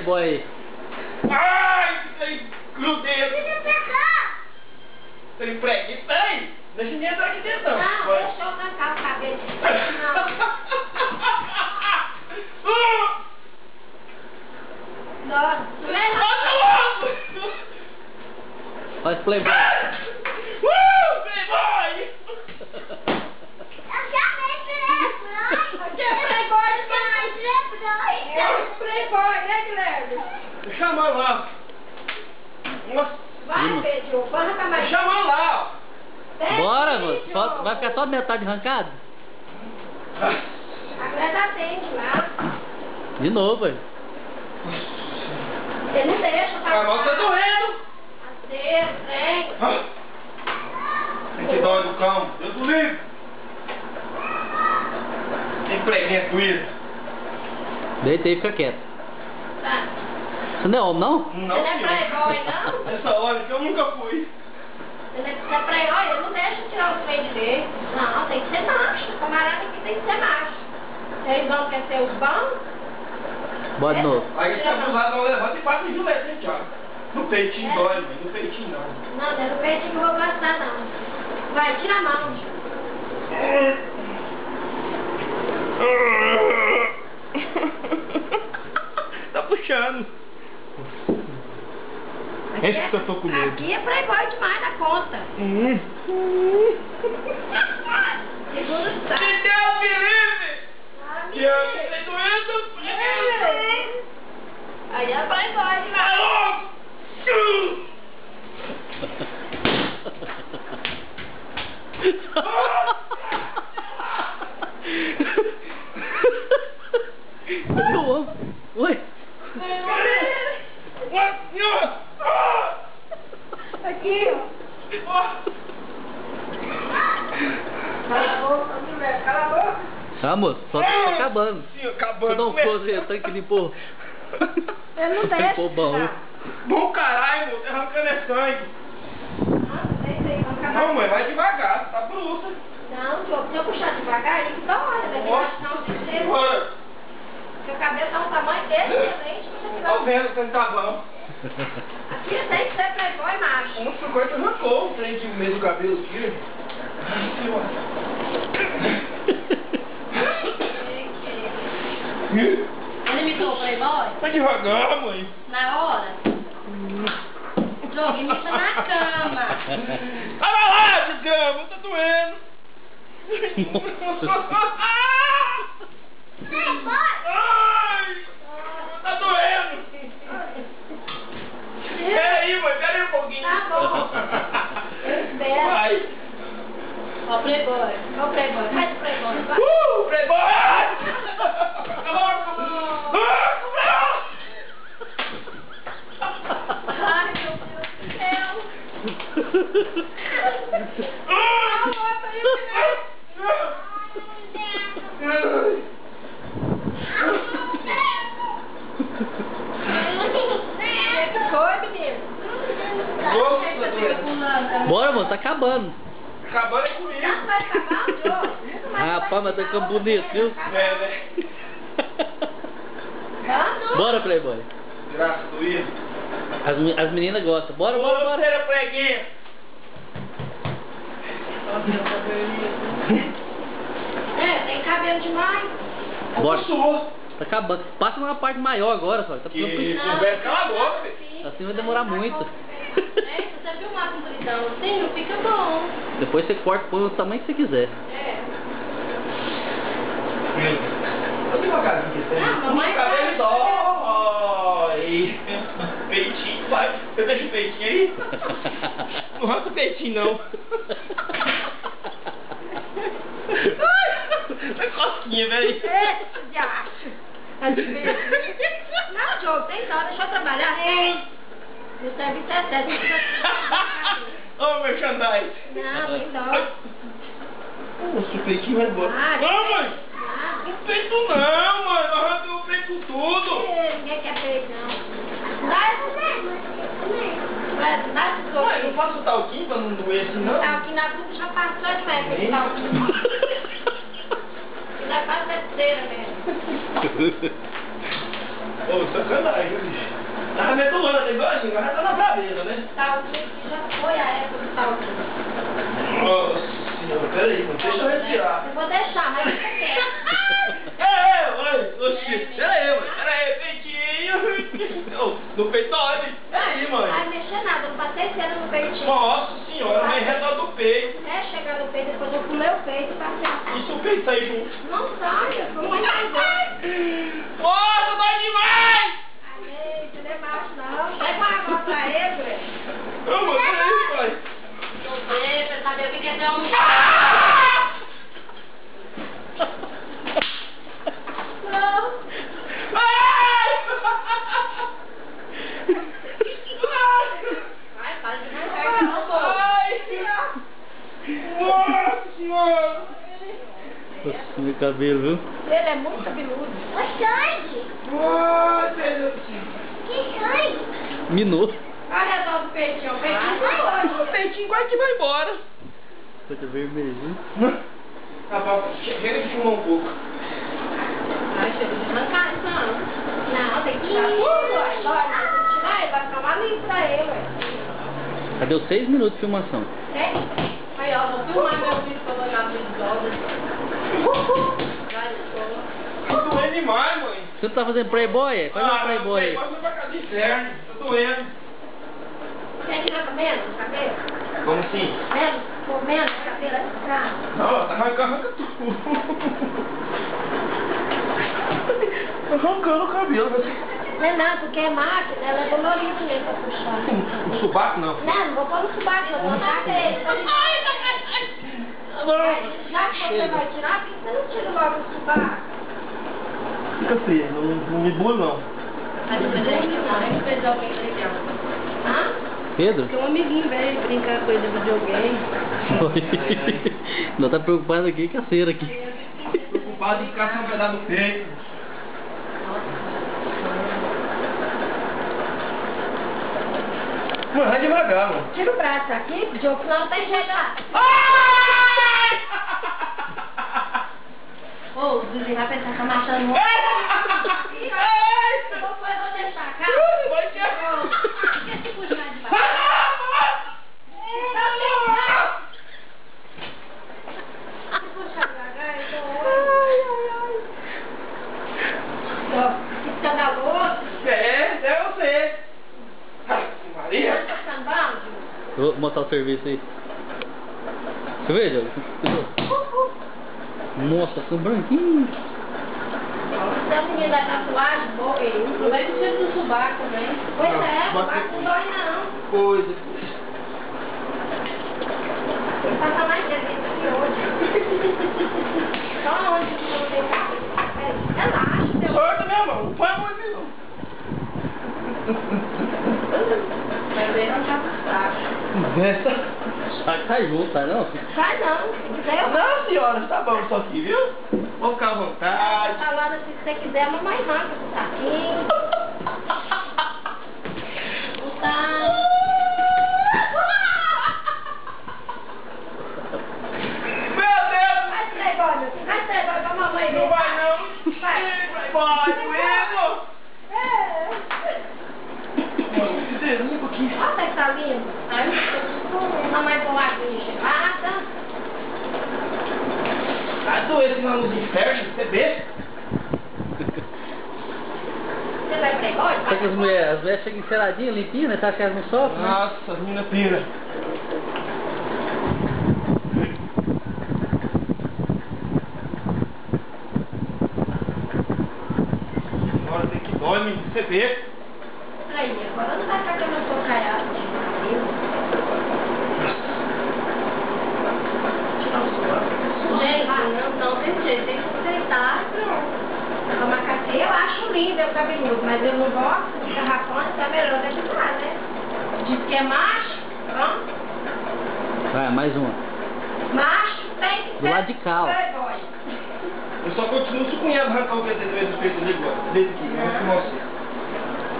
Playboy. Ai, tem grudento. Tem preguiça? Tem. Deixa eu entrar aqui dentro. Não, deixa eu arrancar o cabelo. Não. Faz Playboy. Playboy! Eu chamei Playboy. Playboy, né, Guilherme? Chama lá. Nossa. Vai, Pedro, vai arrancar mais. Chama lá. Bora, moço. Vai ficar só metade arrancado? Agora tá atende lá. De novo, velho. Você não deixa, tá? A mão tá doendo. Vem. Tem que dói do cão. Deus do livre. Tem preguinha doída. Deita aí e fica quieto. Tá. Você não é homem, não? Você não é Playboy, não? Nessa hora que eu nunca fui. Você não é Playboy, ele não deixa tirar o peito dele. Não, tem que ser macho. O camarada aqui tem que ser macho. Eles vão querer ser os bons? Bora de novo. Aí esse abusado não levanta e passa em Juliette, hein, Thiago? No peitinho dói, mãe. No peitinho não. Não, não é no peitinho que eu vou gostar, não. Vai, tira a mão. Tá puxando. Esse que eu tô com medo. Aqui é Playboy demais na conta. Segura o saco. Que Deus me livre! Ah, Que eu sei doendo. aí é Playboy demais. Alô! Cadê o homem? Oi? Aqui, ó. Cala a boca, mulher. Cala a boca. Ah, moço, só tá acabando. Sim, acabando. Você dá um close aí, tanque limpou. Eu não deixo. Limpou o baú. Bom caralho, moço. Arrancando é sangue. Não, Não, mãe, vai devagar. Tá bruta. não, Diogo, se eu puxar devagar, ele dói, né? Não, tem que ser. Bora. Seu cabelo tá um tamanho desse, excelente, você Tô vai. vendo que tá bom. Aqui tem que ser Playboy macho. Não foi coisa que arrancou o trem de meio do cabelo aqui. Ele imitou o Playboy? Vai devagar, mãe. Na hora? Diogo, imita na cama. Olha lá, desgrama, tá doendo. Ai, tá doendo. Peraí, mãe, peraí um pouquinho. Tá bom. Eu espero. Vai. Ó o Playboy, ó o Playboy, faz o Playboy, vai. Playboy! Ai, meu Deus do céu. Que foi, menino? Bora, moço, tá acabando. Acabando é comigo. Já vai acabar, Diogo? Nunca mais Rapaz, mas tá vai ficando acabar, bonito, viu? É, né? Vamos? Bora, Playboy. Graças do isso. As meninas gostam. Bora, bora, bora. Terceira preguinha. Tem cabelo demais. Bora. Suou. Tá acabando. Passa numa parte maior agora, só. Tá Que ficando... conversa, cala a boca, filho. Assim vai demorar muito. Se você filmar com compridão assim, não fica bom. Depois você corta, põe o tamanho que você quiser. Tô devagarzinho, Não, mamãe cabelo dói. Peitinho, vai. Você deixa o peitinho aí? Não arranca o peitinho, não. Ai, cosquinha, velho. Esse de acho. Não, Diogo, tem dó, deixa eu trabalhar. Meu serviço é sério. Ô, merchandise. Não, tem dó. Nossa, o peitinho vai embora. Não, mãe. Não peito não, mãe. Arranca o peito tudo. Ninguém quer peito, não. Vai, vai, Mãe, não faço talquinho pra não doer assim, não? Tá, aqui na grupo já passou de merda, esse talquinho. Já faz besteira mesmo. Ô, sacanagem, bicho. Tava metulando até igualzinho, agora já tá na brabeza, né? Taldinho que já foi a época do taldinho. Nossa senhora, peraí, mano, deixa eu respirar. Eu vou deixar, mas você quer. Oxi, peraí, peitinho. No peito olha. Peraí, mãe. Não vai mexer nada, eu passei cera no peitinho. Nossa senhora, mas redor do peito. Até chegar no peito, depois eu fumei o peito e passei a E se o peito sair junto? Não sai, eu fumo mais dois. Nossa, dói demais! Ai, você não é macho não. Pega uma água pra ele, velho. Ô, mano, peraí, pai. Não sei, pra saber o que é ter um... Não. Ai! Vai, para de arrancar, não, pô. Ai! Nossa senhora! Nossa, meu cabelo, viu? Ele é muito cabeludo. Bastante. Ai, meu Deus do céu. Que sai? Minou. Olha redor do peitinho. O peitinho vai embora. O peitinho quase que vai embora. Coisa vermelha, viu? Rapaz, chega de fumar um pouco. Ai, chega de arrancar isso não. Não, tem que tirar tudo. Vai, tirar, ele vai ficar maluco pra ele, ué. Já deu 6 minutos de filmação. Tem? Aí, ó, vou filmar meu vídeo pra eu mandar pro idoso. Vai, escola. Tô doendo demais, mãe. Você não tá fazendo Playboy? Faz um Playboy aí. Playboy não vai casa de inferno. Tô doendo. Tem aqui na cabelo, cabelo? Como assim? Menos, por menos, cabelo, tá? Não, tá arranca tudo. Arrancando o cabelo. Não é não, porque é máquina, ela é dolorida mesmo pra puxar. O subaco não. Não, não vou pôr no subaco, eu vou botar dele. Já que você vai tirar, por que você não tira logo o subaco? Fica feio, não me bula não. Mas eu não, fez alguém legal. Hã? Pedro? Porque um amiguinho veio brincar com ele de videogame. Não tá preocupado aqui com a cera aqui. Preocupado em ficar sem um pedaço do peito. Mano, vai devagar, mano. Tira o braço aqui, Diogo, senão não tem jeito lá. Ai! Ô, o vizinho vai pensar que tá marchando muito. Ai! Eu vou deixar, cara. Vai que é. Esqueci de puxar de baixo. Se puxar devagar, eu tô... Ó, que escandaloso. É você. Ai, Maria. Tá ficando bom, Diogo? Eu vou mostrar o serviço aí. Você vê, Diogo? Nossa, ficou branquinho. Se a menina da tatuagem, boa, não vai mexer no subaco também. Pois é, o subaco não dói não. Coisa. Ele passa mais tempo que hoje. Só onde que eu tenho cabelo. Relaxa, seu. Sorte, meu irmão. Não põe a mão aqui, não. Vai ver, não tá puxado. Essa... Só que tá junto, tá não? Sai não, se quiser eu Não, senhora, tá bom isso aqui, viu? Vou ficar à vontade. falando assim, se você quiser, a mamãe arranca com o saquinho. Não tá. Meu Deus! Vai playboy, meu filho, vai playboy pra mamãe ver. Não vai não! Vai. Vai, comigo! Olha que tá lindo. Mamãe com laguinha gelada. Tá doendo esse nome de inferno, você vê? Você vai playboy? Só que as mulheres chegam enceradinhas, limpinhas, né? Você acha que elas não sofrem, né? Nossa, as meninas pira. Agora tem que dói, menino, você vê? Aí, agora não vai ficar com o meu caiado de cabelo. Gente, não tem jeito, tem que aceitar e pronto. A macaqueia eu acho linda o cabeludo, mas eu não gosto de garrafona, então é melhor deixar, né? Diz que é macho, pronto. Vai, mais uma. Macho tem que ser Do lado de cá, ó. playboy. Eu só continuo se o cunhado arrancar o PT do mesmo peito dele agora. Desse aqui, eu vou filmar você.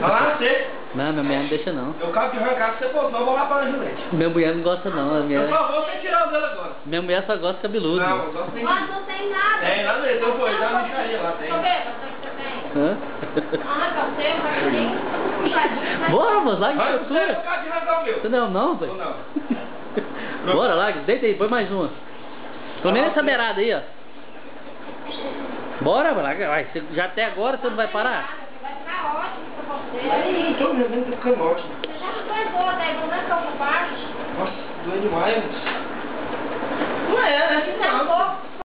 Vai lá, você. Não, minha mulher não deixa não. Eu acabo de arrancar, se você for, senão eu vou lá para a Juliette. Minha mulher não gosta não. Eu só vou você tirar o dele agora. Minha mulher só gosta de cabeludo. Não, eu gosto de... Mas não tem nada. Tem, lá dentro, eu vou, dá uma micharia lá, tem. Deixa eu ver, você tem. Hã? Ah, tá certo, vai bem puxadinho. Bora, moço, larga Vai, a você vai estrutura. ficar de rasgar o meu. Você não, velho. Ou não? Bora, larga, deita aí, põe mais uma. Pelo menos essa beirada aí, ó. Bora, larga, vai. Já até agora você não vai parar? Vai ficar ótimo pra você. Aí, eu tô mesmo, tá ficando ótimo. Você já não foi boa, tá? Não é tão baixo. Nossa, doeu demais.